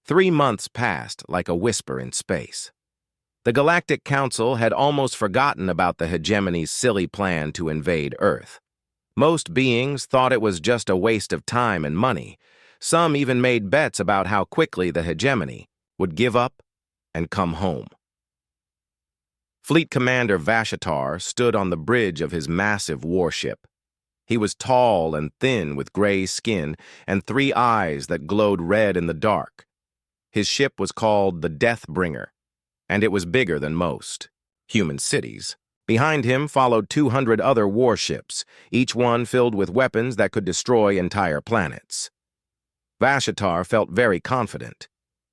3 months passed like a whisper in space. The Galactic Council had almost forgotten about the hegemony's silly plan to invade Earth. Most beings thought it was just a waste of time and money. Some even made bets about how quickly the hegemony would give up and come home. Fleet Commander Vashatar stood on the bridge of his massive warship. He was tall and thin with gray skin and 3 eyes that glowed red in the dark. His ship was called the Deathbringer, and it was bigger than most human cities. Behind him followed 200 other warships, each one filled with weapons that could destroy entire planets. Vashatar felt very confident.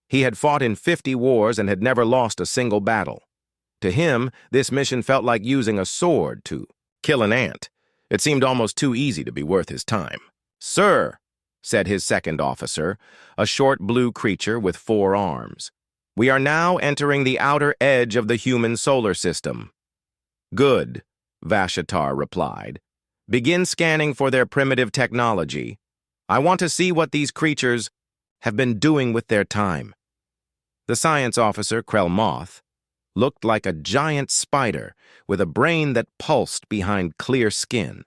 He had fought in 50 wars and had never lost a single battle. To him, this mission felt like using a sword to kill an ant. It seemed almost too easy to be worth his time. "Sir," said his second officer, a short blue creature with 4 arms, "we are now entering the outer edge of the human solar system." "Good," Vashatar replied. "Begin scanning for their primitive technology. I want to see what these creatures have been doing with their time." The science officer, Krell looked like a giant spider with a brain that pulsed behind clear skin.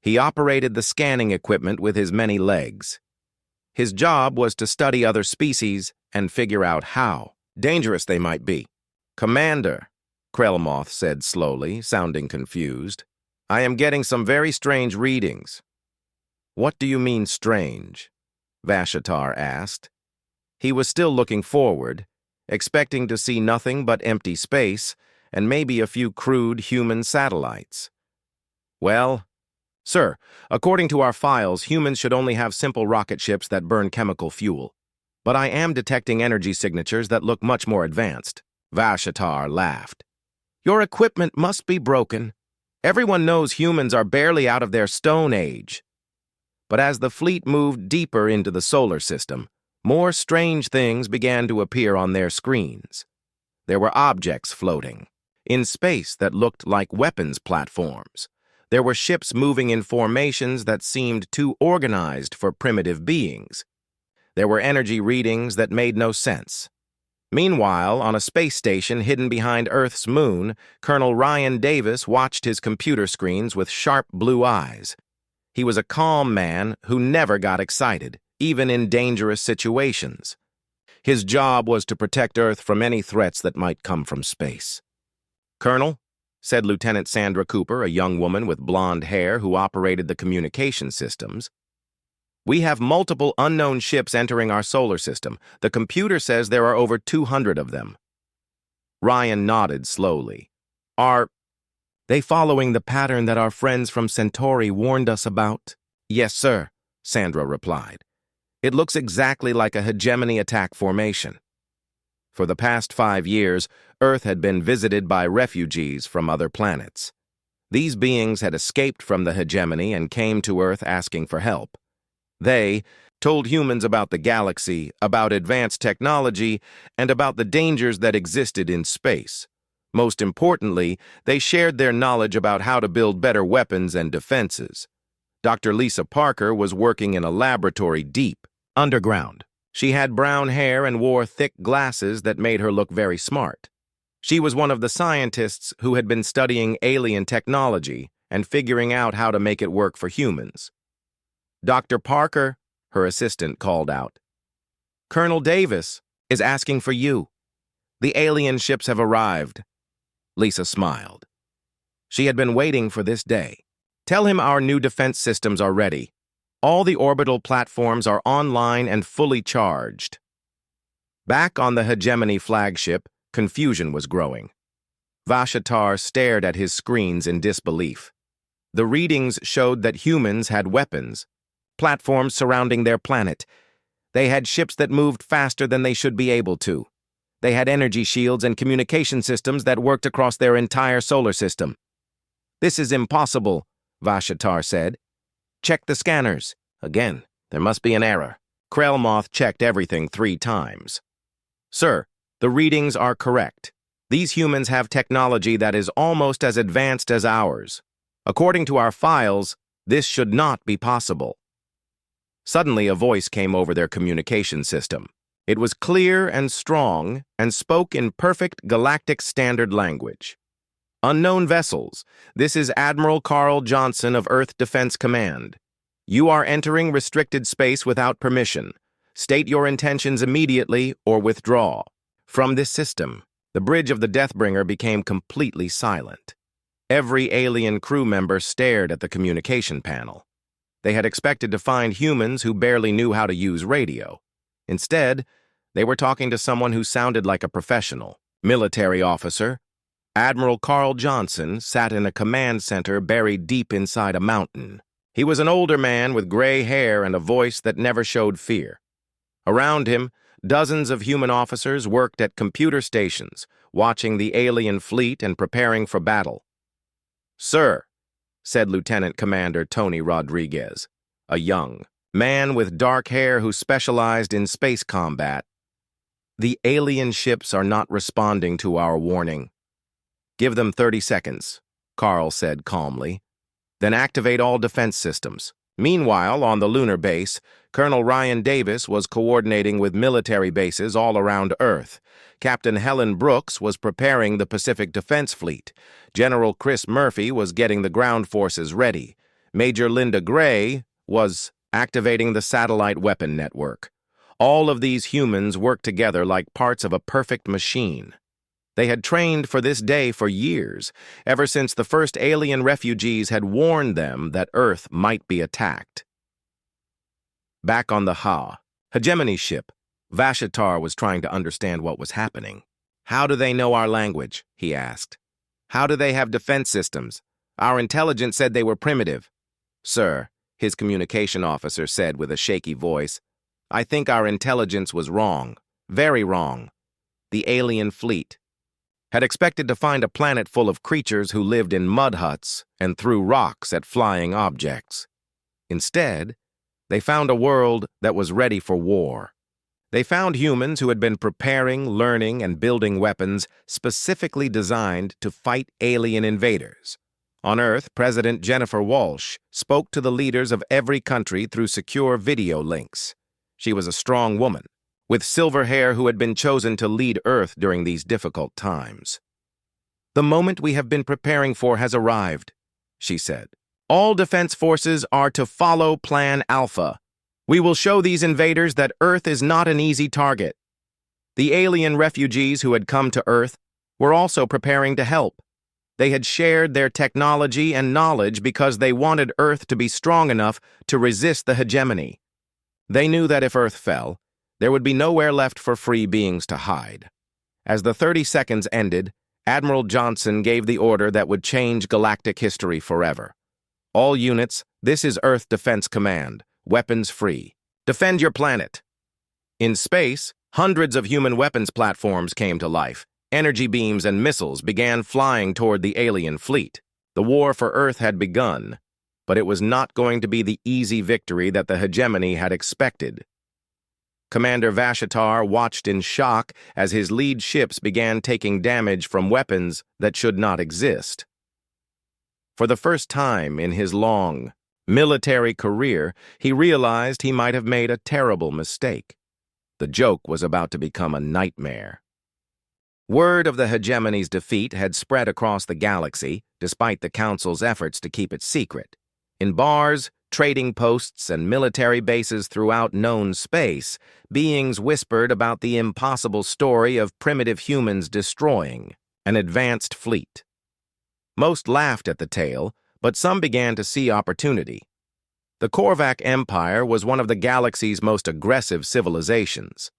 He operated the scanning equipment with his many legs. His job was to study other species and figure out how dangerous they might be. "Commander," Krell said slowly, sounding confused, "I am getting some very strange readings." "What do you mean strange?" Vashatar asked. He was still looking forward, expecting to see nothing but empty space and maybe a few crude human satellites. "Well, sir, according to our files, humans should only have simple rocket ships that burn chemical fuel. But I am detecting energy signatures that look much more advanced." Vashatar laughed. "Your equipment must be broken. Everyone knows humans are barely out of their Stone Age." But as the fleet moved deeper into the solar system, more strange things began to appear on their screens. There were objects floating in space that looked like weapons platforms. There were ships moving in formations that seemed too organized for primitive beings. There were energy readings that made no sense. Meanwhile, on a space station hidden behind Earth's moon, Colonel Ryan Davis watched his computer screens with sharp blue eyes. He was a calm man who never got excited, even in dangerous situations. His job was to protect Earth from any threats that might come from space. "Colonel," said Lieutenant Sandra Cooper, a young woman with blonde hair who operated the communication systems, "we have multiple unknown ships entering our solar system. The computer says there are over 200 of them." Ryan nodded slowly. "Are they following the pattern that our friends from Centauri warned us about?" "Yes, sir," Sandra replied. "It looks exactly like a hegemony attack formation." For the past 5 years, Earth had been visited by refugees from other planets. These beings had escaped from the hegemony and came to Earth asking for help. They told humans about the galaxy, about advanced technology, and about the dangers that existed in space. Most importantly, they shared their knowledge about how to build better weapons and defenses. Dr. Lisa Parker was working in a laboratory deep underground. She had brown hair and wore thick glasses that made her look very smart. She was one of the scientists who had been studying alien technology and figuring out how to make it work for humans. "Dr. Parker," her assistant called out, "Colonel Davis is asking for you. The alien ships have arrived." Lisa smiled. She had been waiting for this day. "Tell him our new defense systems are ready. All the orbital platforms are online and fully charged." Back on the Hegemony flagship, confusion was growing. Vashatar stared at his screens in disbelief. The readings showed that humans had weapons, platforms surrounding their planet. They had ships that moved faster than they should be able to. They had energy shields and communication systems that worked across their entire solar system. "This is impossible," Vashatar said. "Check the scanners." Again, there must be an error. Krell checked everything 3 times. "Sir, the readings are correct. These humans have technology that is almost as advanced as ours. According to our files, this should not be possible." Suddenly, a voice came over their communication system. It was clear and strong and spoke in perfect galactic standard language. Unknown vessels, this is Admiral Carl Johnson of Earth Defense Command. You are entering restricted space without permission. State your intentions immediately or withdraw. From this system, the bridge of the Deathbringer became completely silent. Every alien crew member stared at the communication panel. They had expected to find humans who barely knew how to use radio. Instead, they were talking to someone who sounded like a professional, military officer. Admiral Carl Johnson sat in a command center buried deep inside a mountain. He was an older man with gray hair and a voice that never showed fear. Around him, dozens of human officers worked at computer stations, watching the alien fleet and preparing for battle. "Sir," said Lieutenant Commander Tony Rodriguez, a young man with dark hair who specialized in space combat, "the alien ships are not responding to our warning." "Give them 30 seconds, Carl said calmly. "Then activate all defense systems." Meanwhile, on the lunar base, Colonel Ryan Davis was coordinating with military bases all around Earth. Captain Helen Brooks was preparing the Pacific Defense Fleet. General Chris Murphy was getting the ground forces ready. Major Linda Gray was activating the satellite weapon network. All of these humans worked together like parts of a perfect machine. They had trained for this day for years, ever since the first alien refugees had warned them that Earth might be attacked. Back on the Hegemony ship, Vashatar was trying to understand what was happening. "How do they know our language?" he asked. "How do they have defense systems? Our intelligence said they were primitive." "Sir," his communication officer said with a shaky voice, "I think our intelligence was wrong, very wrong. The alien fleet had expected to find a planet full of creatures who lived in mud huts and threw rocks at flying objects. Instead, they found a world that was ready for war. They found humans who had been preparing, learning, and building weapons specifically designed to fight alien invaders. On Earth, President Jennifer Walsh spoke to the leaders of every country through secure video links. She was a strong woman, with silver hair who had been chosen to lead Earth during these difficult times. "The moment we have been preparing for has arrived," she said. "All defense forces are to follow Plan Alpha. We will show these invaders that Earth is not an easy target." The alien refugees who had come to Earth were also preparing to help. They had shared their technology and knowledge because they wanted Earth to be strong enough to resist the hegemony. They knew that if Earth fell, there would be nowhere left for free beings to hide. As the 30 seconds ended, Admiral Johnson gave the order that would change galactic history forever. "All units, this is Earth Defense Command. Weapons free. Defend your planet." In space, hundreds of human weapons platforms came to life. Energy beams and missiles began flying toward the alien fleet. The war for Earth had begun, but it was not going to be the easy victory that the hegemony had expected. Commander Vashatar watched in shock as his lead ships began taking damage from weapons that should not exist. For the first time in his long military career, he realized he might have made a terrible mistake. The joke was about to become a nightmare. Word of the hegemony's defeat had spread across the galaxy, despite the Council's efforts to keep it secret. In bars, trading posts, and military bases throughout known space, beings whispered about the impossible story of primitive humans destroying an advanced fleet. Most laughed at the tale, but some began to see opportunity. The Korvac Empire was one of the galaxy's most aggressive civilizations.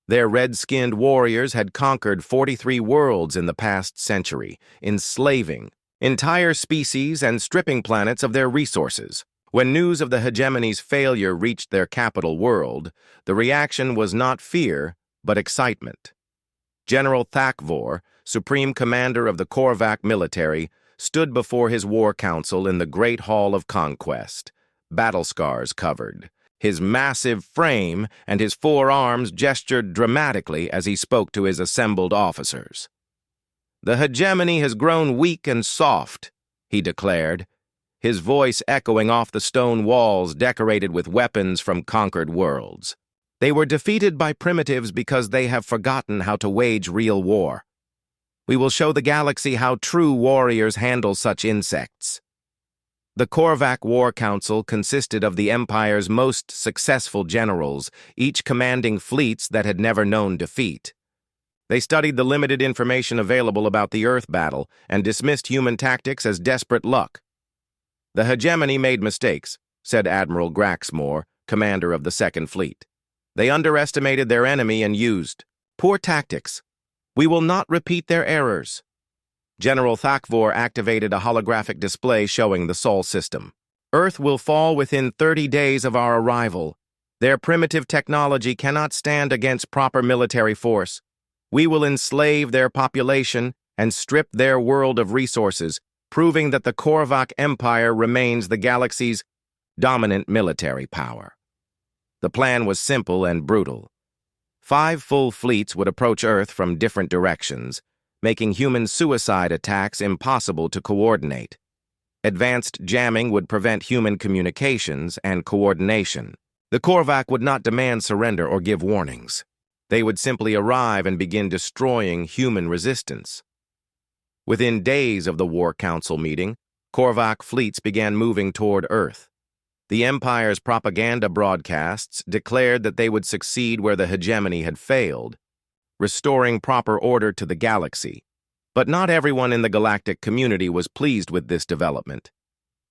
Their red-skinned warriors had conquered 43 worlds in the past century, enslaving entire species and stripping planets of their resources. When news of the hegemony's failure reached their capital world, the reaction was not fear, but excitement. General Thakvor, Supreme Commander of the Korvac military, stood before his war council in the Great Hall of Conquest, battle scars covered. His massive frame and his 4 arms gestured dramatically as he spoke to his assembled officers. "The hegemony has grown weak and soft," he declared, his voice echoing off the stone walls decorated with weapons from conquered worlds. They were defeated by primitives because they have forgotten how to wage real war. We will show the galaxy how true warriors handle such insects. The Korvac War Council consisted of the Empire's most successful generals, each commanding fleets that had never known defeat. They studied the limited information available about the Earth battle and dismissed human tactics as desperate luck. The hegemony made mistakes, said Admiral Graxmore, commander of the Second Fleet. They underestimated their enemy and used poor tactics. We will not repeat their errors. General Thakvor activated a holographic display showing the Sol system. Earth will fall within 30 days of our arrival. Their primitive technology cannot stand against proper military force. We will enslave their population and strip their world of resources, proving that the Korvac Empire remains the galaxy's dominant military power. The plan was simple and brutal. 5 full fleets would approach Earth from different directions, making human suicide attacks impossible to coordinate. Advanced jamming would prevent human communications and coordination. The Korvac would not demand surrender or give warnings. They would simply arrive and begin destroying human resistance. Within days of the War Council meeting, Korvac fleets began moving toward Earth. The Empire's propaganda broadcasts declared that they would succeed where the hegemony had failed, restoring proper order to the galaxy. But not everyone in the galactic community was pleased with this development.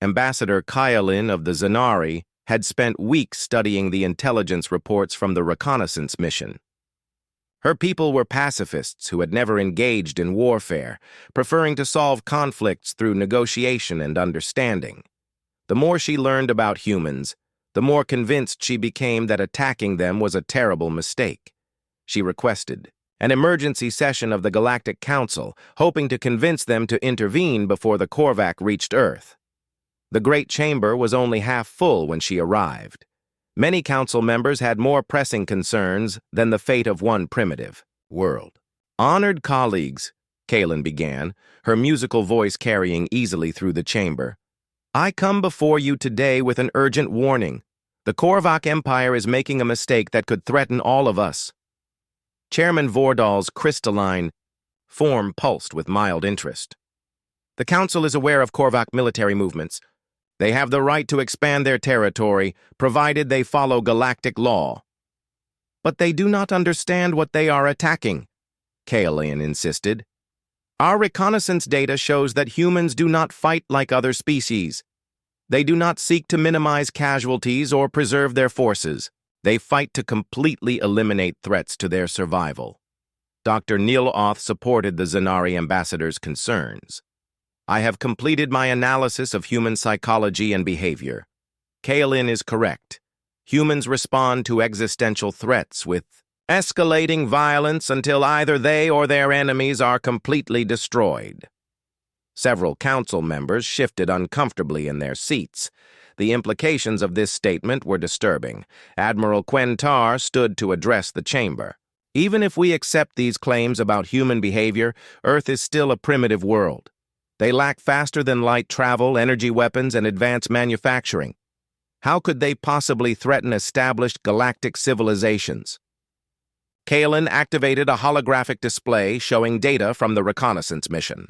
Ambassador Kyalin of the Zanari had spent weeks studying the intelligence reports from the reconnaissance mission. Her people were pacifists who had never engaged in warfare, preferring to solve conflicts through negotiation and understanding. The more she learned about humans, the more convinced she became that attacking them was a terrible mistake. She requested an emergency session of the Galactic Council, hoping to convince them to intervene before the Korvac reached Earth. The Great Chamber was only half full when she arrived. Many council members had more pressing concerns than the fate of one primitive world. Honored colleagues, Kaelin began, her musical voice carrying easily through the chamber. I come before you today with an urgent warning. The Korvac Empire is making a mistake that could threaten all of us. Chairman Vordal's crystalline form pulsed with mild interest. The Council is aware of Korvac military movements. They have the right to expand their territory, provided they follow galactic law. But they do not understand what they are attacking, Kaelin insisted. Our reconnaissance data shows that humans do not fight like other species. They do not seek to minimize casualties or preserve their forces. They fight to completely eliminate threats to their survival. Dr. Neil-Oth supported the Zanari ambassador's concerns. I have completed my analysis of human psychology and behavior. Kaelin is correct. Humans respond to existential threats with escalating violence until either they or their enemies are completely destroyed. Several council members shifted uncomfortably in their seats. The implications of this statement were disturbing. Admiral Quentar stood to address the chamber. Even if we accept these claims about human behavior, Earth is still a primitive world. They lack faster-than-light travel, energy weapons, and advanced manufacturing. How could they possibly threaten established galactic civilizations? Kaelin activated a holographic display showing data from the reconnaissance mission.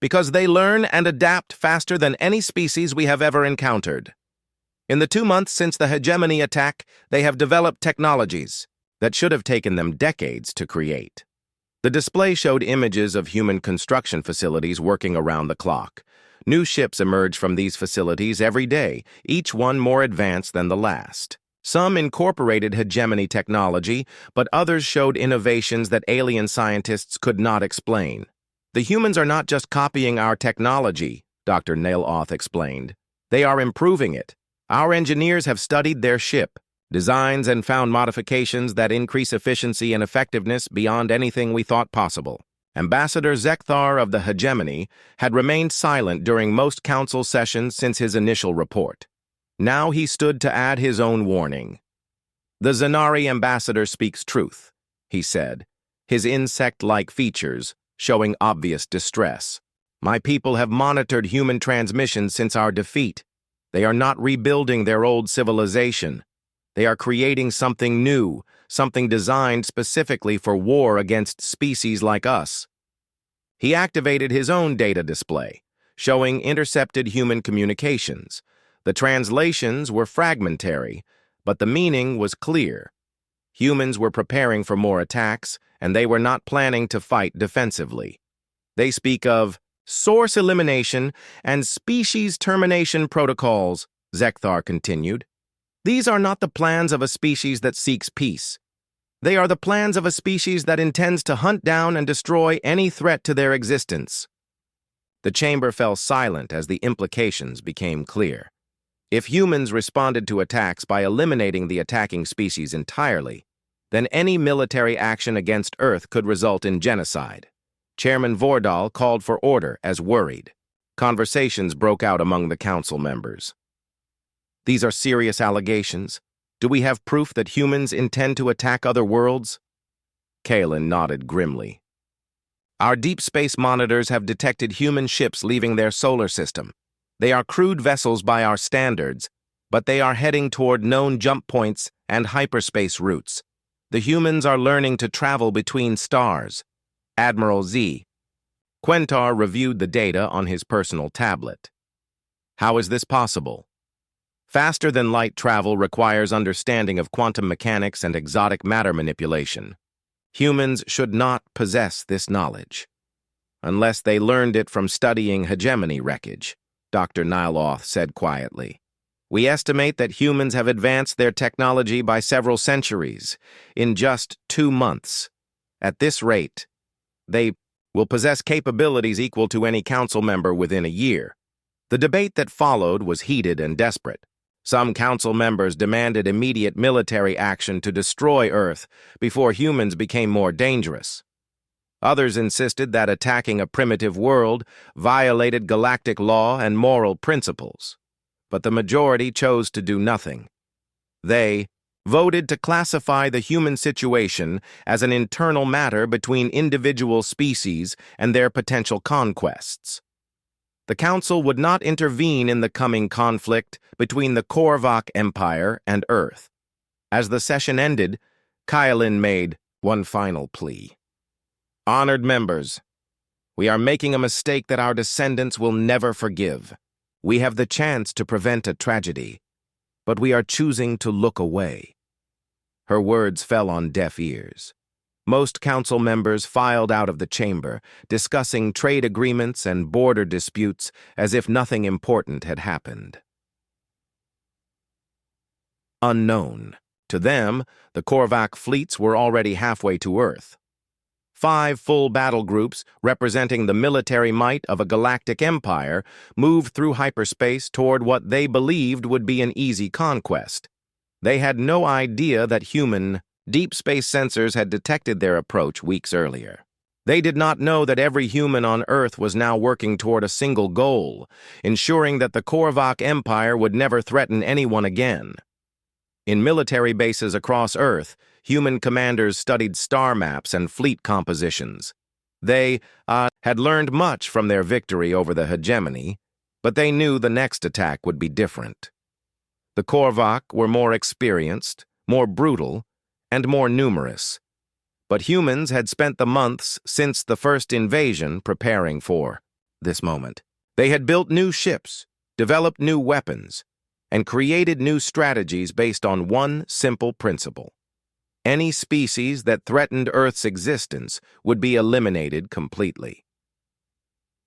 Because they learn and adapt faster than any species we have ever encountered. In the 2 months since the hegemony attack, they have developed technologies that should have taken them decades to create. The display showed images of human construction facilities working around the clock. New ships emerged from these facilities every day, each one more advanced than the last. Some incorporated hegemony technology, but others showed innovations that alien scientists could not explain. The humans are not just copying our technology, Dr. Neil-Oth explained. They are improving it. Our engineers have studied their ship, designs, and found modifications that increase efficiency and effectiveness beyond anything we thought possible. Ambassador Zekthar of the hegemony had remained silent during most council sessions since his initial report. Now he stood to add his own warning. The Zanari ambassador speaks truth, he said, his insect-like features showing obvious distress. My people have monitored human transmissions since our defeat. They are not rebuilding their old civilization. They are creating something new, something designed specifically for war against species like us. He activated his own data display, showing intercepted human communications. The translations were fragmentary, but the meaning was clear. Humans were preparing for more attacks, and they were not planning to fight defensively. They speak of source elimination and species termination protocols, Zekthar continued. These are not the plans of a species that seeks peace. They are the plans of a species that intends to hunt down and destroy any threat to their existence. The chamber fell silent as the implications became clear. If humans responded to attacks by eliminating the attacking species entirely, then any military action against Earth could result in genocide. Chairman Vordal called for order as worried. Conversations broke out among the council members. These are serious allegations. Do we have proof that humans intend to attack other worlds? Kalen nodded grimly. Our deep space monitors have detected human ships leaving their solar system. They are crude vessels by our standards, but they are heading toward known jump points and hyperspace routes. The humans are learning to travel between stars. Admiral Z. Quentar reviewed the data on his personal tablet. How is this possible? Faster-than-light travel requires understanding of quantum mechanics and exotic matter manipulation. Humans should not possess this knowledge. Unless they learned it from studying hegemony wreckage, Dr. Nyloth said quietly. We estimate that humans have advanced their technology by several centuries, in just 2 months. At this rate, they will possess capabilities equal to any council member within a year. The debate that followed was heated and desperate. Some council members demanded immediate military action to destroy Earth before humans became more dangerous. Others insisted that attacking a primitive world violated galactic law and moral principles. But the majority chose to do nothing. They voted to classify the human situation as an internal matter between individual species and their potential conquests. The Council would not intervene in the coming conflict between the Korvac Empire and Earth. As the session ended, Kyalin made one final plea. Honored members, we are making a mistake that our descendants will never forgive. We have the chance to prevent a tragedy, but we are choosing to look away. Her words fell on deaf ears. Most council members filed out of the chamber, discussing trade agreements and border disputes as if nothing important had happened. Unknown. To them, the Korvac fleets were already halfway to Earth. 5 full battle groups, representing the military might of a galactic empire, moved through hyperspace toward what they believed would be an easy conquest. They had no idea that human deep space sensors had detected their approach weeks earlier. They did not know that every human on Earth was now working toward a single goal, ensuring that the Korvac Empire would never threaten anyone again. In military bases across Earth, human commanders studied star maps and fleet compositions. They had learned much from their victory over the hegemony, but they knew the next attack would be different. The Korvac were more experienced, more brutal, and more numerous. But humans had spent the months since the first invasion preparing for this moment. They had built new ships, developed new weapons, and created new strategies based on one simple principle. Any species that threatened Earth's existence would be eliminated completely.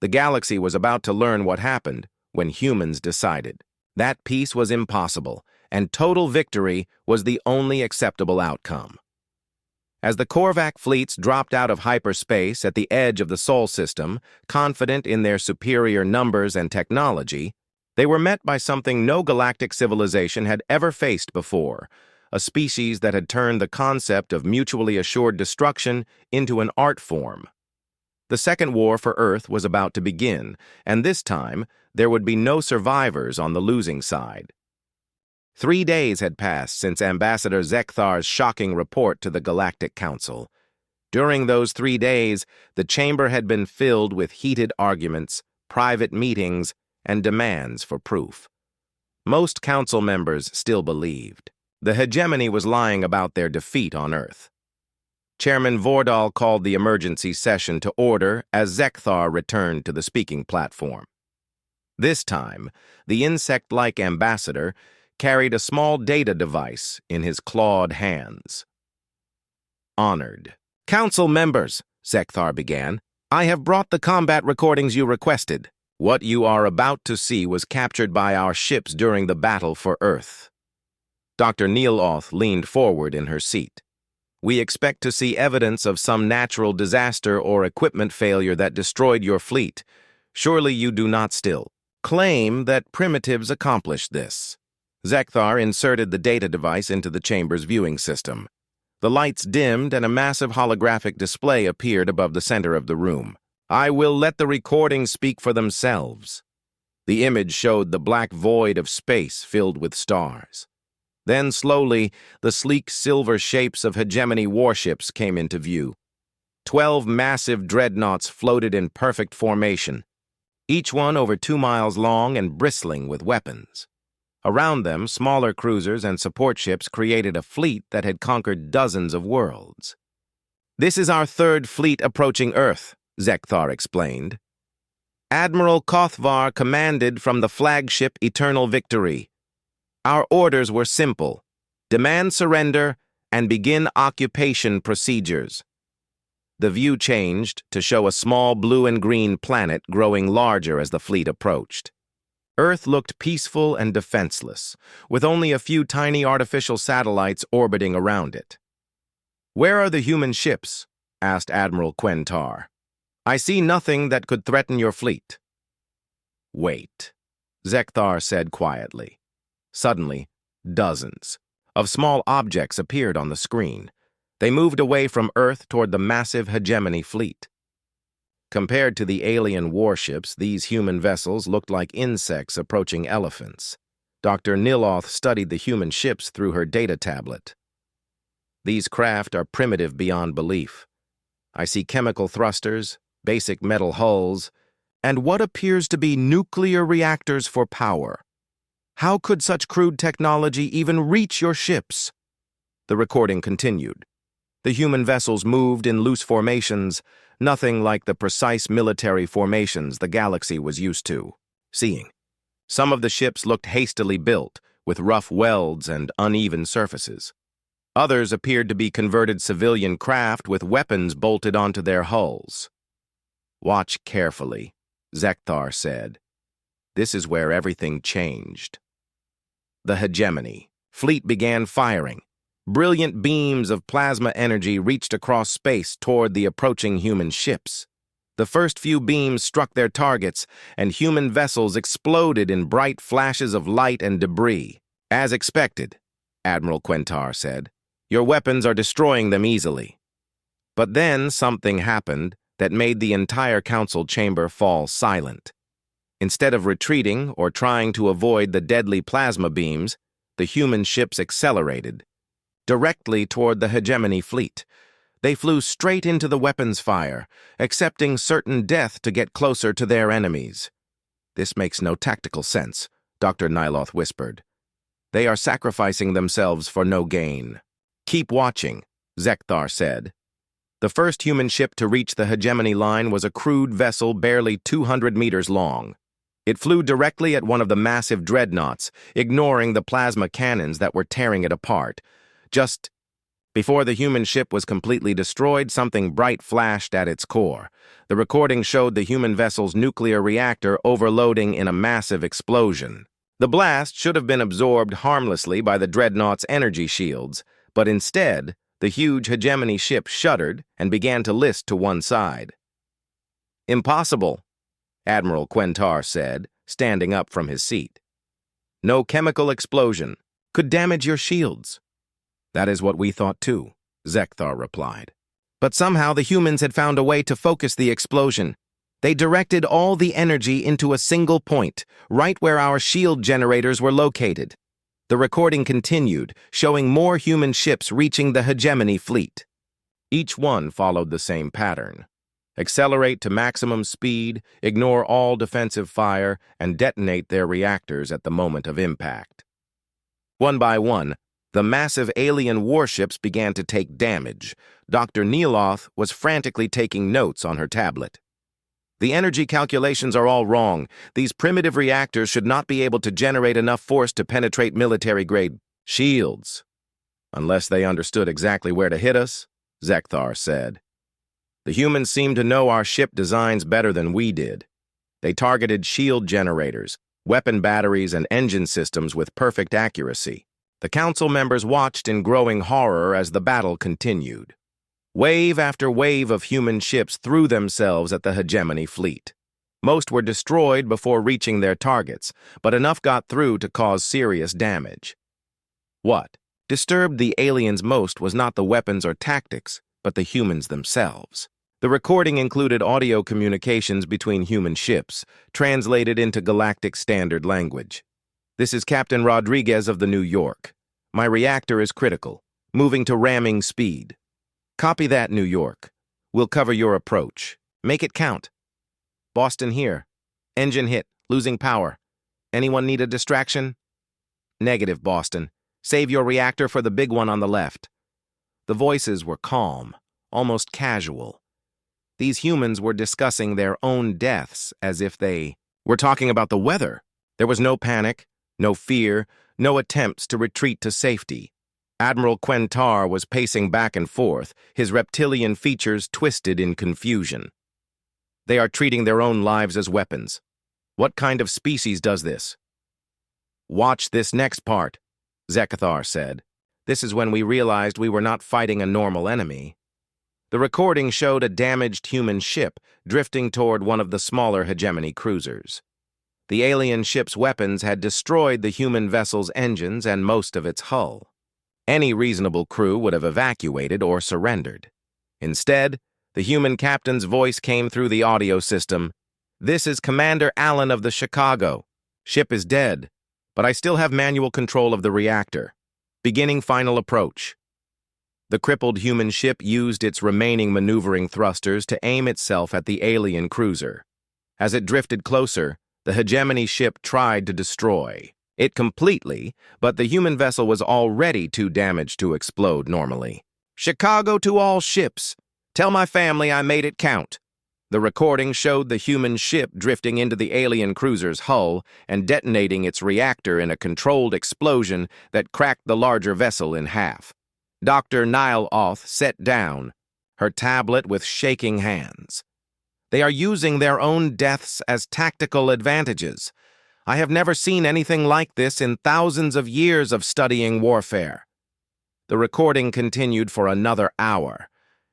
The galaxy was about to learn what happened when humans decided. That peace was impossible, and total victory was the only acceptable outcome. As the Korvac fleets dropped out of hyperspace at the edge of the Sol system, confident in their superior numbers and technology, they were met by something no galactic civilization had ever faced before, a species that had turned the concept of mutually assured destruction into an art form. The Second War for Earth was about to begin, and this time there would be no survivors on the losing side. 3 days had passed since Ambassador Zekthar's shocking report to the Galactic Council. During those 3 days, the chamber had been filled with heated arguments, private meetings, and demands for proof. Most council members still believed. The hegemony was lying about their defeat on Earth. Chairman Vordal called the emergency session to order as Zekthar returned to the speaking platform. This time, the insect-like ambassador carried a small data device in his clawed hands. Honored. "Council members," Zekthar began, "I have brought the combat recordings you requested. What you are about to see was captured by our ships during the battle for Earth." Dr. Neeloth leaned forward in her seat. "We expect to see evidence of some natural disaster or equipment failure that destroyed your fleet. Surely you do not still claim that primitives accomplished this." Zekthar inserted the data device into the chamber's viewing system. The lights dimmed and a massive holographic display appeared above the center of the room. "I will let the recordings speak for themselves." The image showed the black void of space filled with stars. Then, slowly, the sleek silver shapes of hegemony warships came into view. 12 massive dreadnoughts floated in perfect formation, each one over 2 miles long and bristling with weapons. Around them, smaller cruisers and support ships created a fleet that had conquered dozens of worlds. "This is our third fleet approaching Earth," Zekthar explained. "Admiral Kothvar commanded from the flagship Eternal Victory. Our orders were simple: demand surrender and begin occupation procedures." The view changed to show a small blue and green planet growing larger as the fleet approached. Earth looked peaceful and defenseless, with only a few tiny artificial satellites orbiting around it. "Where are the human ships?" asked Admiral Quentar. "I see nothing that could threaten your fleet." "Wait," Zekthar said quietly. Suddenly, dozens of small objects appeared on the screen. They moved away from Earth toward the massive hegemony fleet. Compared to the alien warships, these human vessels looked like insects approaching elephants. Dr. Neeloth studied the human ships through her data tablet. "These craft are primitive beyond belief. I see chemical thrusters, basic metal hulls, and what appears to be nuclear reactors for power. How could such crude technology even reach your ships?" The recording continued. The human vessels moved in loose formations, nothing like the precise military formations the galaxy was used to seeing. Some of the ships looked hastily built, with rough welds and uneven surfaces. Others appeared to be converted civilian craft with weapons bolted onto their hulls. "Watch carefully," Zekthar said. "This is where everything changed." The hegemony fleet began firing. Brilliant beams of plasma energy reached across space toward the approaching human ships. The first few beams struck their targets, and human vessels exploded in bright flashes of light and debris. "As expected," Admiral Quentar said. "Your weapons are destroying them easily." But then something happened that made the entire council chamber fall silent. Instead of retreating or trying to avoid the deadly plasma beams, the human ships accelerated directly toward the hegemony fleet. They flew straight into the weapons fire, accepting certain death to get closer to their enemies. "This makes no tactical sense," Dr. Neeloth whispered. "They are sacrificing themselves for no gain." "Keep watching," Zekthar said. The first human ship to reach the hegemony line was a crude vessel barely 200 meters long. It flew directly at one of the massive dreadnoughts, ignoring the plasma cannons that were tearing it apart. Just before the human ship was completely destroyed, something bright flashed at its core. The recording showed the human vessel's nuclear reactor overloading in a massive explosion. The blast should have been absorbed harmlessly by the dreadnought's energy shields, but instead, the huge hegemony ship shuddered and began to list to one side. "Impossible," Admiral Quentar said, standing up from his seat. "No chemical explosion could damage your shields." "That is what we thought too," Zekthar replied. "But somehow the humans had found a way to focus the explosion. They directed all the energy into a single point, right where our shield generators were located." The recording continued, showing more human ships reaching the hegemony fleet. Each one followed the same pattern: accelerate to maximum speed, ignore all defensive fire, and detonate their reactors at the moment of impact. One by one, The massive alien warships began to take damage. Dr. Nieloth was frantically taking notes on her tablet. The energy calculations are all wrong. These primitive reactors should not be able to generate enough force to penetrate military-grade shields. Unless they understood exactly where to hit us, Zekthar said. The humans seem to know our ship designs better than we did. They targeted shield generators, weapon batteries, and engine systems with perfect accuracy. The council members watched in growing horror as the battle continued. Wave after wave of human ships threw themselves at the hegemony fleet. Most were destroyed before reaching their targets, but enough got through to cause serious damage. What disturbed the aliens most was not the weapons or tactics, but the humans themselves. The recording included audio communications between human ships, translated into galactic standard language. This is Captain Rodriguez of the New York. My reactor is critical, moving to ramming speed. Copy that, New York. We'll cover your approach. Make it count. Boston here. Engine hit, losing power. Anyone need a distraction? Negative, Boston. Save your reactor for the big one on the left. The voices were calm, almost casual. These humans were discussing their own deaths as if they were talking about the weather. There was no panic, no fear, no attempts to retreat to safety. Admiral Quentar was pacing back and forth, his reptilian features twisted in confusion. They are treating their own lives as weapons. What kind of species does this? Watch this next part, Zekthar said. This is when we realized we were not fighting a normal enemy. The recording showed a damaged human ship drifting toward one of the smaller hegemony cruisers. The alien ship's weapons had destroyed the human vessel's engines and most of its hull. Any reasonable crew would have evacuated or surrendered. Instead, the human captain's voice came through the audio system. This is Commander Allen of the Chicago. Ship is dead, but I still have manual control of the reactor. Beginning final approach. The crippled human ship used its remaining maneuvering thrusters to aim itself at the alien cruiser. As it drifted closer, the hegemony ship tried to destroy it completely, but the human vessel was already too damaged to explode normally. Chicago to all ships. Tell my family I made it count. The recording showed the human ship drifting into the alien cruiser's hull and detonating its reactor in a controlled explosion that cracked the larger vessel in half. Dr. Nieloth sat down, her tablet with shaking hands. They are using their own deaths as tactical advantages. I have never seen anything like this in thousands of years of studying warfare. The recording continued for another hour,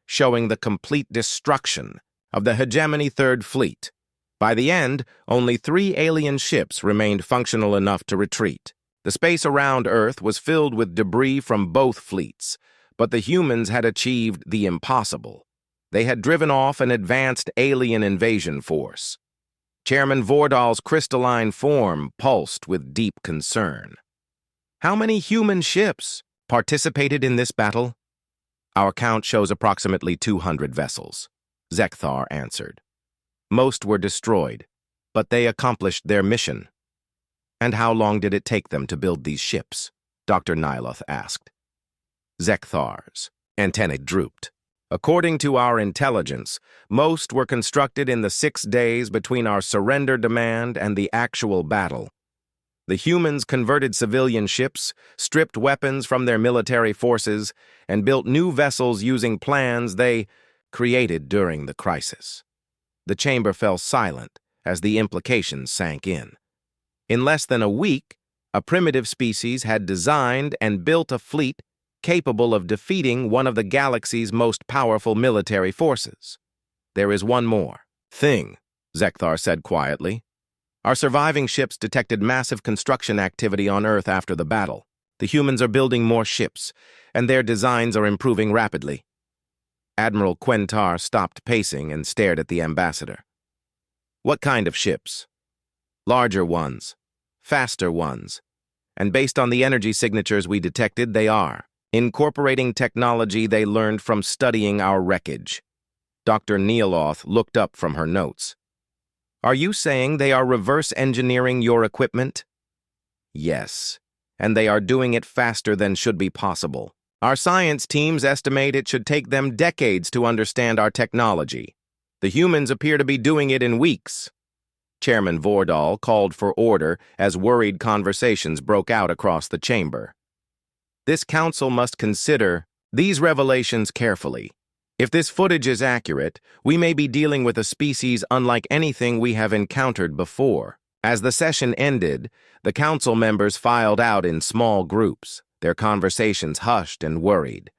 showing the complete destruction of the hegemony Third Fleet. By the end, only 3 alien ships remained functional enough to retreat. The space around Earth was filled with debris from both fleets, but the humans had achieved the impossible. They had driven off an advanced alien invasion force. Chairman Vordal's crystalline form pulsed with deep concern. How many human ships participated in this battle? Our count shows approximately 200 vessels, Zekthar answered. Most were destroyed, but they accomplished their mission. And how long did it take them to build these ships? Dr. Nieloth asked. Zekthar's antennae drooped. According to our intelligence, most were constructed in the 6 days between our surrender demand and the actual battle. The humans converted civilian ships, stripped weapons from their military forces, and built new vessels using plans they created during the crisis. The chamber fell silent as the implications sank in. In less than a week, a primitive species had designed and built a fleet capable of defeating one of the galaxy's most powerful military forces. There is one more thing, Zekthar said quietly. Our surviving ships detected massive construction activity on Earth after the battle. The humans are building more ships, and their designs are improving rapidly. Admiral Quentar stopped pacing and stared at the ambassador. What kind of ships? Larger ones, faster ones, and based on the energy signatures we detected, they are incorporating technology they learned from studying our wreckage. Dr. Nieloth looked up from her notes. Are you saying they are reverse engineering your equipment? Yes, and they are doing it faster than should be possible. Our science teams estimate it should take them decades to understand our technology. The humans appear to be doing it in weeks. Chairman Vordal called for order as worried conversations broke out across the chamber. This council must consider these revelations carefully. If this footage is accurate, we may be dealing with a species unlike anything we have encountered before. As the session ended, the council members filed out in small groups, their conversations hushed and worried.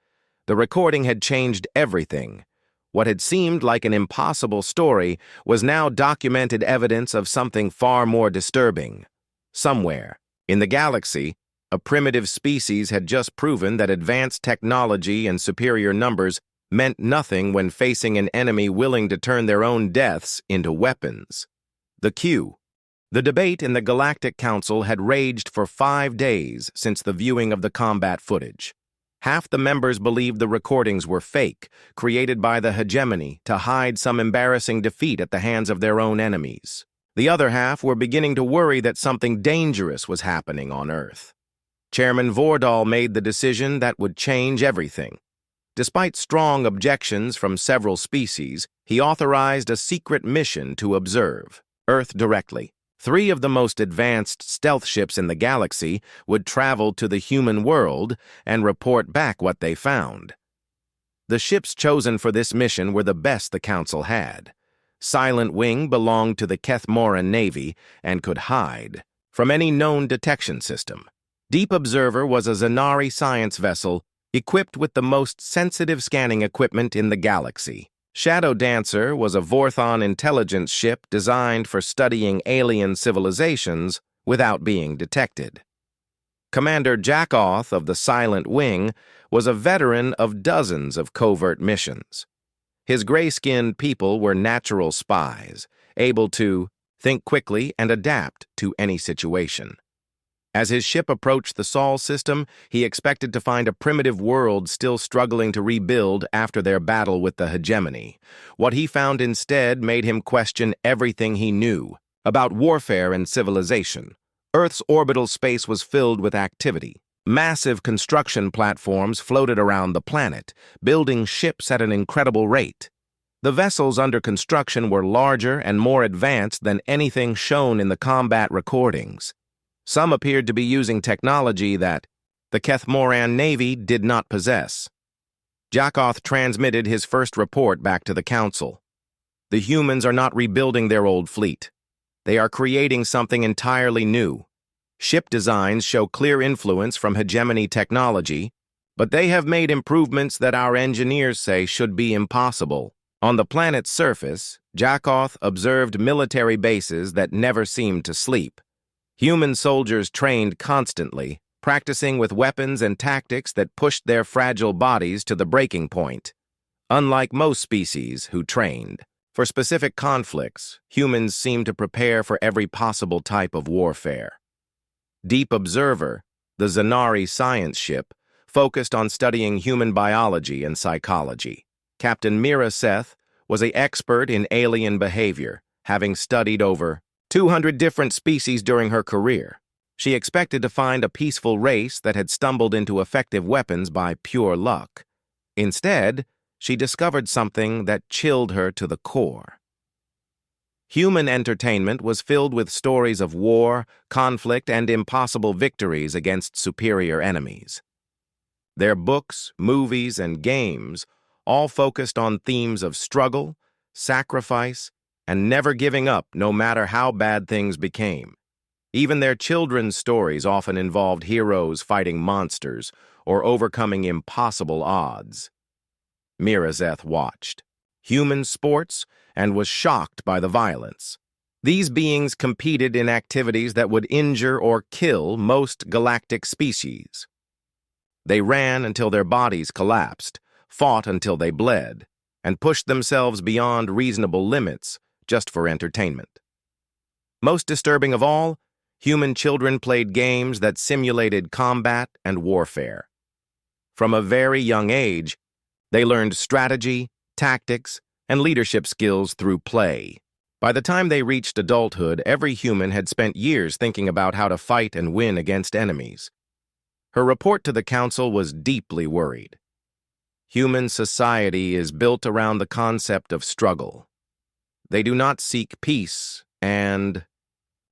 The recording had changed everything. What had seemed like an impossible story was now documented evidence of something far more disturbing. Somewhere, in the galaxy, a primitive species had just proven that advanced technology and superior numbers meant nothing when facing an enemy willing to turn their own deaths into weapons. The debate in the Galactic Council had raged for 5 days since the viewing of the combat footage. Half the members believed the recordings were fake, created by the hegemony to hide some embarrassing defeat at the hands of their own enemies. The other half were beginning to worry that something dangerous was happening on Earth. Chairman Vordal made the decision that would change everything. Despite strong objections from several species, he authorized a secret mission to observe Earth directly. 3 of the most advanced stealth ships in the galaxy would travel to the human world and report back what they found. The ships chosen for this mission were the best the Council had. Silent Wing belonged to the Kethmoran Navy and could hide from any known detection system. Deep Observer was a Zanari science vessel equipped with the most sensitive scanning equipment in the galaxy. Shadow Dancer was a Vorthon intelligence ship designed for studying alien civilizations without being detected. Commander Jackoth of the Silent Wing was a veteran of dozens of covert missions. His gray-skinned people were natural spies, able to think quickly and adapt to any situation. As his ship approached the Sol system, he expected to find a primitive world still struggling to rebuild after their battle with the hegemony. What he found instead made him question everything he knew about warfare and civilization. Earth's orbital space was filled with activity. Massive construction platforms floated around the planet, building ships at an incredible rate. The vessels under construction were larger and more advanced than anything shown in the combat recordings. Some appeared to be using technology that the Kethmoran Navy did not possess. Jackoth transmitted his first report back to the Council. The humans are not rebuilding their old fleet. They are creating something entirely new. Ship designs show clear influence from hegemony technology, but they have made improvements that our engineers say should be impossible. On the planet's surface, Jackoth observed military bases that never seemed to sleep. Human soldiers trained constantly, practicing with weapons and tactics that pushed their fragile bodies to the breaking point. Unlike most species who trained for specific conflicts, humans seem to prepare for every possible type of warfare. Deep Observer, the Zanari science ship, focused on studying human biology and psychology. Captain Mira Seth was an expert in alien behavior, having studied over 200 different species during her career. She expected to find a peaceful race that had stumbled into effective weapons by pure luck. Instead, she discovered something that chilled her to the core. Human entertainment was filled with stories of war, conflict, and impossible victories against superior enemies. Their books, movies, and games all focused on themes of struggle, sacrifice, and never giving up no matter how bad things became. Even their children's stories often involved heroes fighting monsters or overcoming impossible odds. Mirazeth watched human sports and was shocked by the violence. These beings competed in activities that would injure or kill most galactic species. They ran until their bodies collapsed, fought until they bled, and pushed themselves beyond reasonable limits just for entertainment. Most disturbing of all, human children played games that simulated combat and warfare. From a very young age, they learned strategy, tactics, and leadership skills through play. By the time they reached adulthood, every human had spent years thinking about how to fight and win against enemies. Her report to the council was deeply worried. Human society is built around the concept of struggle. They do not seek peace and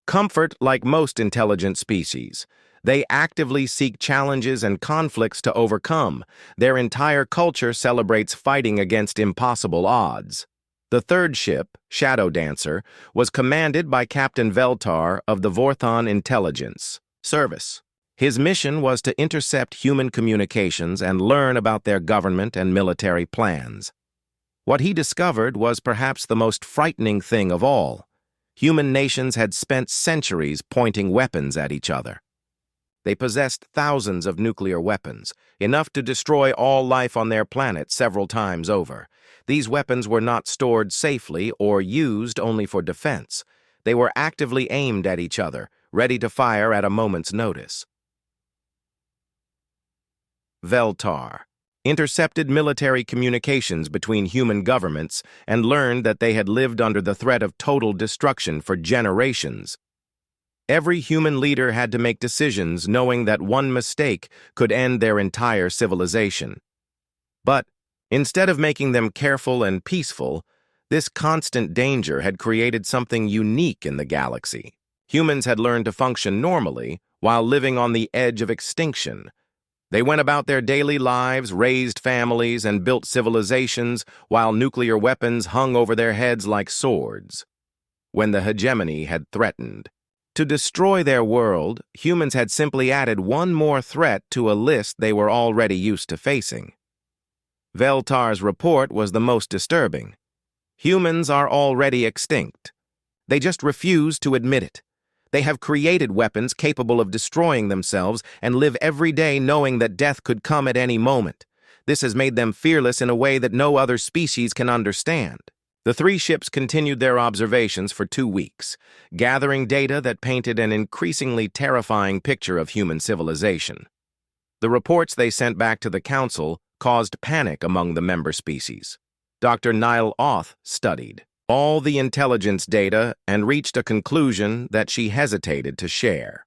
comfort like most intelligent species. They actively seek challenges and conflicts to overcome. Their entire culture celebrates fighting against impossible odds. The third ship, Shadow Dancer, was commanded by Captain Veltar of the Vorthon Intelligence Service. His mission was to intercept human communications and learn about their government and military plans. What he discovered was perhaps the most frightening thing of all. Human nations had spent centuries pointing weapons at each other. They possessed thousands of nuclear weapons, enough to destroy all life on their planet several times over. These weapons were not stored safely or used only for defense. They were actively aimed at each other, ready to fire at a moment's notice. Veltar intercepted military communications between human governments and learned that they had lived under the threat of total destruction for generations. Every human leader had to make decisions knowing that one mistake could end their entire civilization. But instead of making them careful and peaceful, this constant danger had created something unique in the galaxy. Humans had learned to function normally while living on the edge of extinction. They went about their daily lives, raised families, and built civilizations while nuclear weapons hung over their heads like swords. When the hegemony had threatened to destroy their world, humans had simply added one more threat to a list they were already used to facing. Veltar's report was the most disturbing. Humans are already extinct. They just refuse to admit it. They have created weapons capable of destroying themselves and live every day knowing that death could come at any moment. This has made them fearless in a way that no other species can understand. The three ships continued their observations for 2 weeks, gathering data that painted an increasingly terrifying picture of human civilization. The reports they sent back to the Council caused panic among the member species. Dr. Niall Oth studied all the intelligence data and reached a conclusion that she hesitated to share.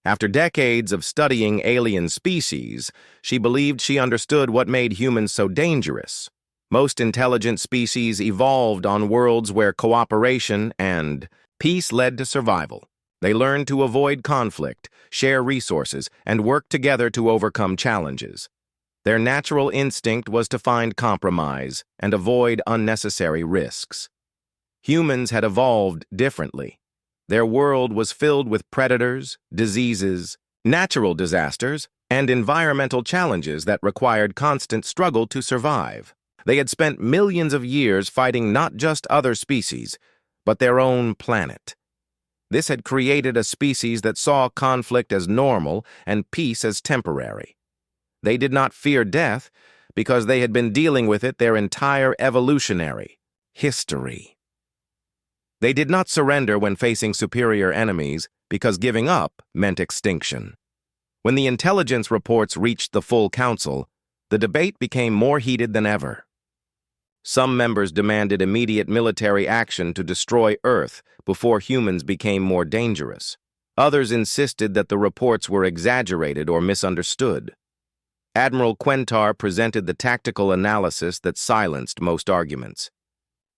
After decades of studying alien species, she believed she understood what made humans so dangerous. Most intelligent species evolved on worlds where cooperation and peace led to survival. They learned to avoid conflict, share resources, and work together to overcome challenges. Their natural instinct was to find compromise and avoid unnecessary risks. Humans had evolved differently. Their world was filled with predators, diseases, natural disasters, and environmental challenges that required constant struggle to survive. They had spent millions of years fighting not just other species, but their own planet. This had created a species that saw conflict as normal and peace as temporary. They did not fear death because they had been dealing with it their entire evolutionary history. They did not surrender when facing superior enemies because giving up meant extinction. When the intelligence reports reached the full council, the debate became more heated than ever. Some members demanded immediate military action to destroy Earth before humans became more dangerous. Others insisted that the reports were exaggerated or misunderstood. Admiral Quentar presented the tactical analysis that silenced most arguments.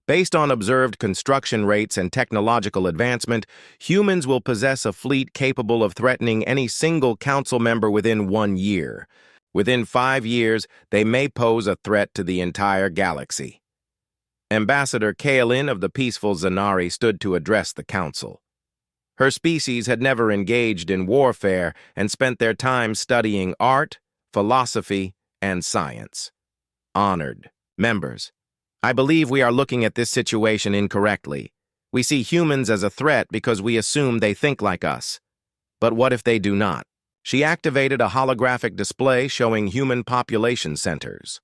Based on observed construction rates and technological advancement, humans will possess a fleet capable of threatening any single council member within 1 year. Within 5 years, they may pose a threat to the entire galaxy. Ambassador Kaelin of the peaceful Zanari stood to address the council. Her species had never engaged in warfare and spent their time studying art, philosophy, and science. Honored members, I believe we are looking at this situation incorrectly. We see humans as a threat because we assume they think like us. But what if they do not? She activated a holographic display showing human population centers.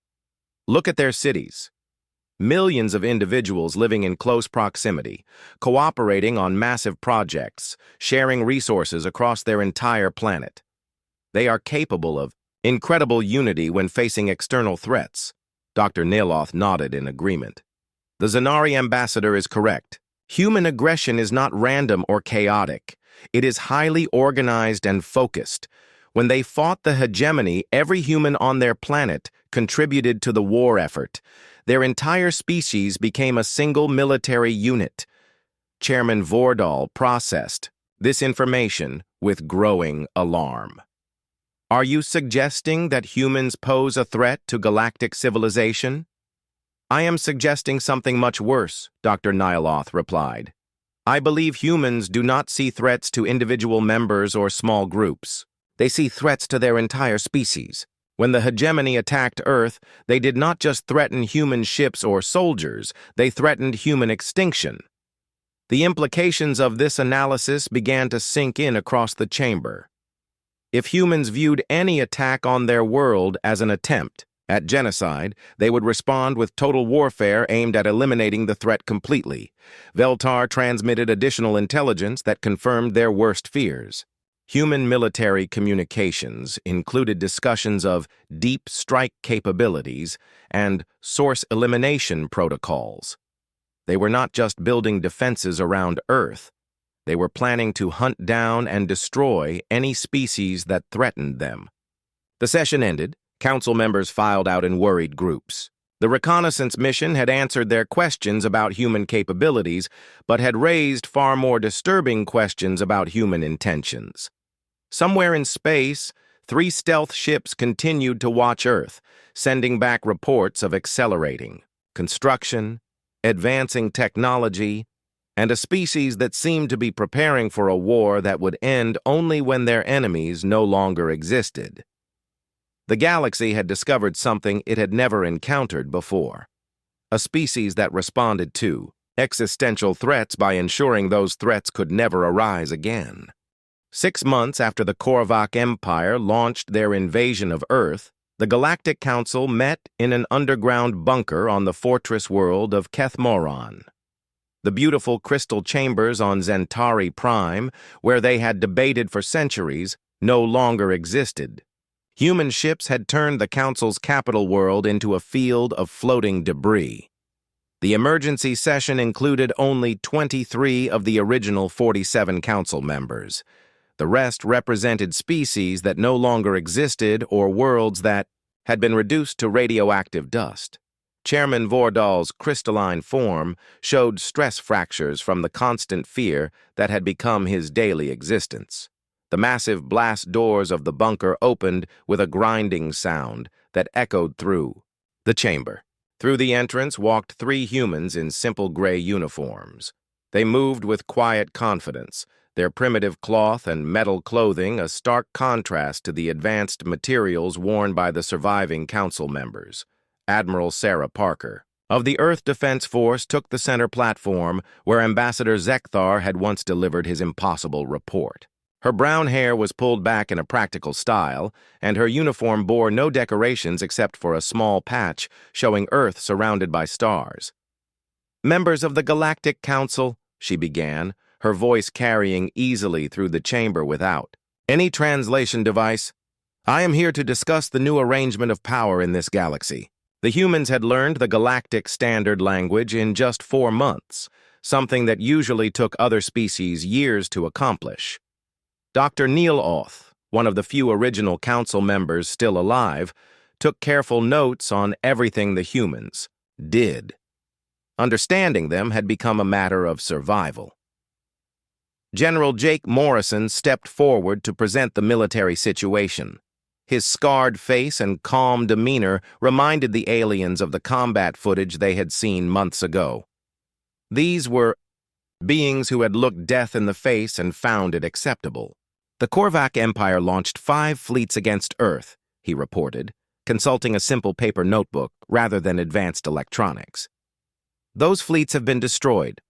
Look at their cities. Millions of individuals living in close proximity, cooperating on massive projects, sharing resources across their entire planet. They are capable of incredible unity when facing external threats. Dr. Niloth nodded in agreement. The Zanari ambassador is correct. Human aggression is not random or chaotic. It is highly organized and focused. When they fought the hegemony, every human on their planet contributed to the war effort. Their entire species became a single military unit. Chairman Vordal processed this information with growing alarm. Are you suggesting that humans pose a threat to galactic civilization? I am suggesting something much worse, Dr. Nyloth replied. I believe humans do not see threats to individual members or small groups. They see threats to their entire species. When the hegemony attacked Earth, they did not just threaten human ships or soldiers, they threatened human extinction. The implications of this analysis began to sink in across the chamber. If humans viewed any attack on their world as an attempt at genocide, they would respond with total warfare aimed at eliminating the threat completely. Veltar transmitted additional intelligence that confirmed their worst fears. Human military communications included discussions of deep strike capabilities and source elimination protocols. They were not just building defenses around Earth. They were planning to hunt down and destroy any species that threatened them. The session ended. Council members filed out in worried groups. The reconnaissance mission had answered their questions about human capabilities, but had raised far more disturbing questions about human intentions. Somewhere in space, 3 stealth ships continued to watch Earth, sending back reports of accelerating construction, advancing technology, and a species that seemed to be preparing for a war that would end only when their enemies no longer existed. The galaxy had discovered something it had never encountered before. A species that responded to existential threats by ensuring those threats could never arise again. 6 months after the Korvac Empire launched their invasion of Earth, the Galactic Council met in an underground bunker on the fortress world of Kethmoron. The beautiful crystal chambers on Zentari Prime, where they had debated for centuries, no longer existed. Human ships had turned the Council's capital world into a field of floating debris. The emergency session included only 23 of the original 47 Council members. The rest represented species that no longer existed or worlds that had been reduced to radioactive dust. Chairman Vordal's crystalline form showed stress fractures from the constant fear that had become his daily existence. The massive blast doors of the bunker opened with a grinding sound that echoed through the chamber. Through the entrance walked 3 humans in simple gray uniforms. They moved with quiet confidence, their primitive cloth and metal clothing a stark contrast to the advanced materials worn by the surviving council members. Admiral Sarah Parker of the Earth Defense Force took the center platform where Ambassador Zekthar had once delivered his impossible report. Her brown hair was pulled back in a practical style, and her uniform bore no decorations except for a small patch showing Earth surrounded by stars. "Members of the Galactic Council," she began, her voice carrying easily through the chamber without any translation device. "I am here to discuss the new arrangement of power in this galaxy." The humans had learned the galactic standard language in just 4 months, something that usually took other species years to accomplish. Dr. Nyloth, one of the few original council members still alive, took careful notes on everything the humans did. Understanding them had become a matter of survival. General Jake Morrison stepped forward to present the military situation. His scarred face and calm demeanor reminded the aliens of the combat footage they had seen months ago. These were beings who had looked death in the face and found it acceptable. "The Korvac Empire launched 5 fleets against Earth," he reported, consulting a simple paper notebook rather than advanced electronics. "Those fleets have been destroyed.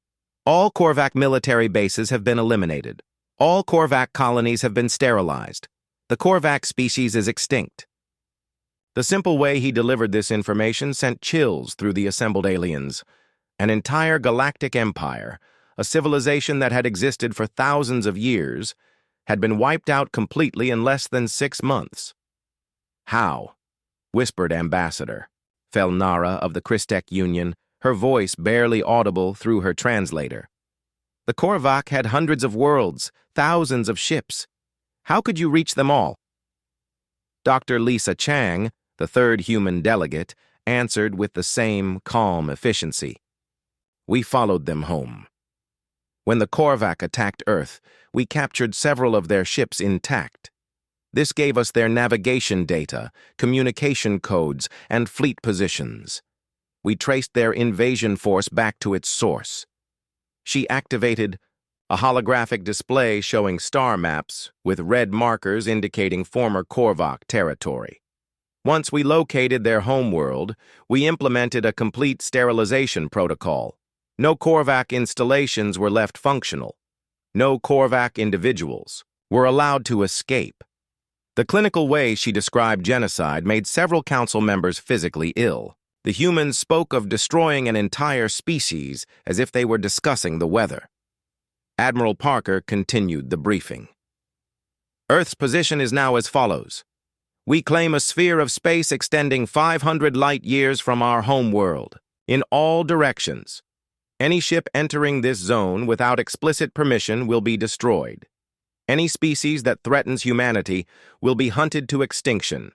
All Korvac military bases have been eliminated. All Korvac colonies have been sterilized. The Korvac species is extinct." The simple way he delivered this information sent chills through the assembled aliens. An entire galactic empire, a civilization that had existed for thousands of years, had been wiped out completely in less than 6 months. "How?" whispered Ambassador Felnara of the Christek Union, her voice barely audible through her translator. "The Korvac had hundreds of worlds, thousands of ships. How could you reach them all?" Dr. Lisa Chang, the third human delegate, answered with the same calm efficiency. We followed them home. When the Korvac attacked Earth, we captured several of their ships intact. This gave us their navigation data, communication codes, and fleet positions. We traced their invasion force back to its source. She activated a holographic display showing star maps with red markers indicating former Korvac territory. Once we located their homeworld, we implemented a complete sterilization protocol. No Korvac installations were left functional. No Korvac individuals were allowed to escape. The clinical way she described genocide made several council members physically ill. The humans spoke of destroying an entire species as if they were discussing the weather. Admiral Parker continued the briefing. Earth's position is now as follows. We claim a sphere of space extending 500 light-years from our homeworld, in all directions. Any ship entering this zone without explicit permission will be destroyed. Any species that threatens humanity will be hunted to extinction.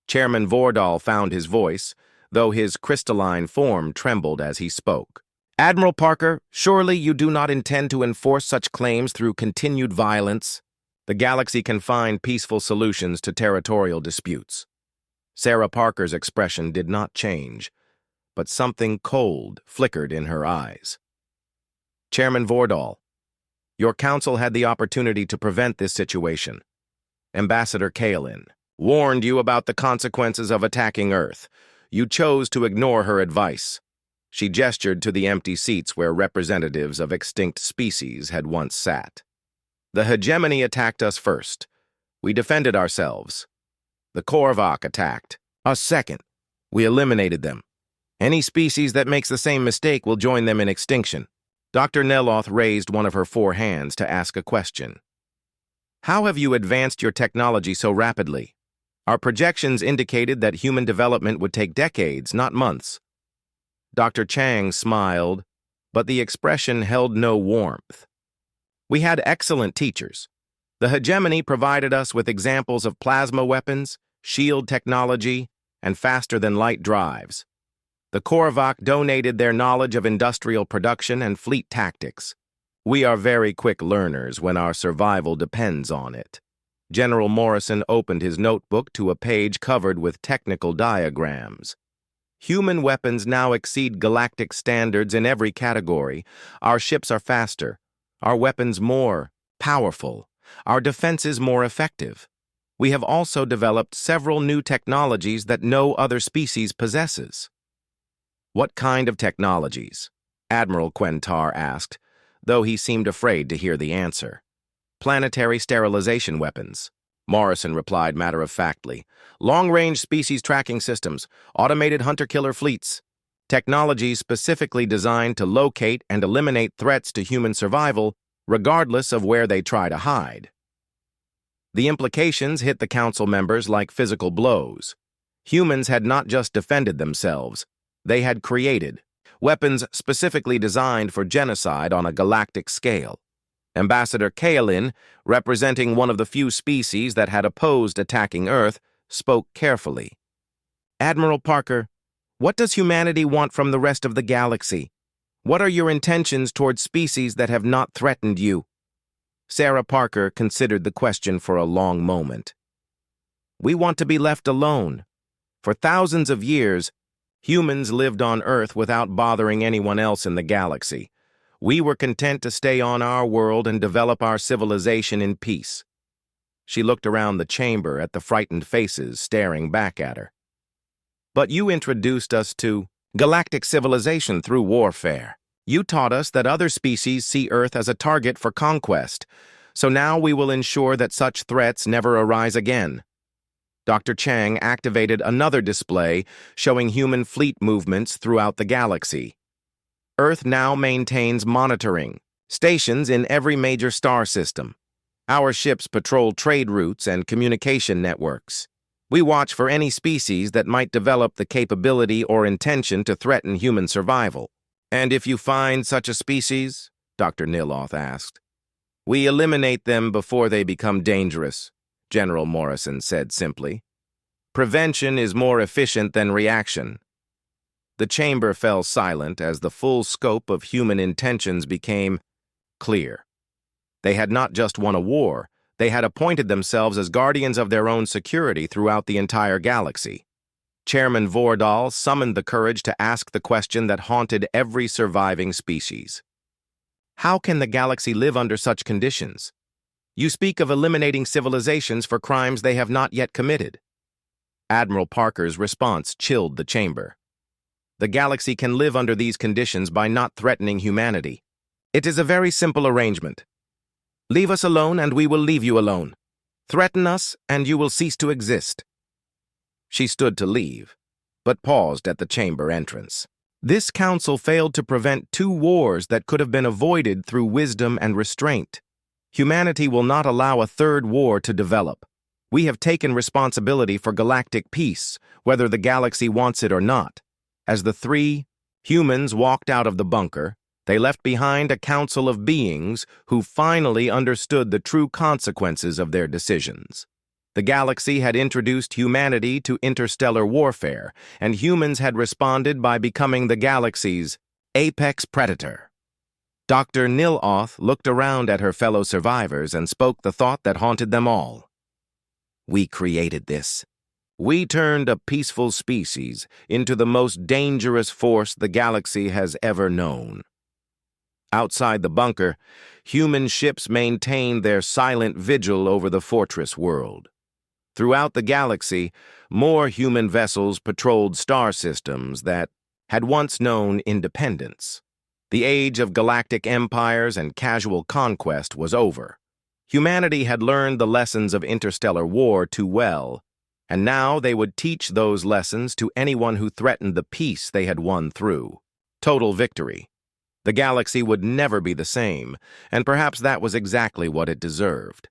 Chairman Vordal found his voice, though his crystalline form trembled as he spoke. Admiral Parker, surely you do not intend to enforce such claims through continued violence? The galaxy can find peaceful solutions to territorial disputes. Sarah Parker's expression did not change, but something cold flickered in her eyes. Chairman Vordal, your council had the opportunity to prevent this situation. Ambassador Kaelin warned you about the consequences of attacking Earth. You chose to ignore her advice. She gestured to the empty seats where representatives of extinct species had once sat. The hegemony attacked us first. We defended ourselves. The Korvac attacked us second. We eliminated them. Any species that makes the same mistake will join them in extinction. Dr. Neloth raised one of her 4 hands to ask a question. How have you advanced your technology so rapidly? Our projections indicated that human development would take decades, not months. Dr. Chang smiled, but the expression held no warmth. We had excellent teachers. The hegemony provided us with examples of plasma weapons, shield technology, and faster-than-light drives. The Korvac donated their knowledge of industrial production and fleet tactics. We are very quick learners when our survival depends on it. General Morrison opened his notebook to a page covered with technical diagrams. Human weapons now exceed galactic standards in every category. Our ships are faster, our weapons more powerful, our defenses more effective. We have also developed several new technologies that no other species possesses. What kind of technologies? Admiral Quentar asked, though he seemed afraid to hear the answer. Planetary sterilization weapons. Morrison replied matter-of-factly. Long-range species tracking systems, automated hunter-killer fleets. Technologies specifically designed to locate and eliminate threats to human survival, regardless of where they try to hide. The implications hit the council members like physical blows. Humans had not just defended themselves, they had created weapons specifically designed for genocide on a galactic scale. Ambassador Kaelin, representing one of the few species that had opposed attacking Earth, spoke carefully. Admiral Parker, what does humanity want from the rest of the galaxy? What are your intentions toward species that have not threatened you? Sarah Parker considered the question for a long moment. We want to be left alone. For thousands of years, humans lived on Earth without bothering anyone else in the galaxy. We were content to stay on our world and develop our civilization in peace. She looked around the chamber at the frightened faces staring back at her. But you introduced us to galactic civilization through warfare. You taught us that other species see Earth as a target for conquest, so now we will ensure that such threats never arise again. Dr. Chang activated another display showing human fleet movements throughout the galaxy. Earth now maintains monitoring stations in every major star system. Our ships patrol trade routes and communication networks. We watch for any species that might develop the capability or intention to threaten human survival. And if you find such a species, Dr. Neloth asked, we eliminate them before they become dangerous. General Morrison said simply. Prevention is more efficient than reaction. The chamber fell silent as the full scope of human intentions became clear. They had not just won a war, they had appointed themselves as guardians of their own security throughout the entire galaxy. Chairman Vordal summoned the courage to ask the question that haunted every surviving species. How can the galaxy live under such conditions? You speak of eliminating civilizations for crimes they have not yet committed. Admiral Parker's response chilled the chamber. The galaxy can live under these conditions by not threatening humanity. It is a very simple arrangement. Leave us alone and we will leave you alone. Threaten us and you will cease to exist. She stood to leave, but paused at the chamber entrance. This council failed to prevent 2 wars that could have been avoided through wisdom and restraint. Humanity will not allow a 3rd war to develop. We have taken responsibility for galactic peace, whether the galaxy wants it or not. As the 3 humans walked out of the bunker, they left behind a council of beings who finally understood the true consequences of their decisions. The galaxy had introduced humanity to interstellar warfare, and humans had responded by becoming the galaxy's apex predator. Dr. Niloth looked around at her fellow survivors and spoke the thought that haunted them all. We created this. We turned a peaceful species into the most dangerous force the galaxy has ever known. Outside the bunker, human ships maintained their silent vigil over the fortress world. Throughout the galaxy, more human vessels patrolled star systems that had once known independence. The age of galactic empires and casual conquest was over. Humanity had learned the lessons of interstellar war too well, and now they would teach those lessons to anyone who threatened the peace they had won through. Total victory. The galaxy would never be the same, and perhaps that was exactly what it deserved.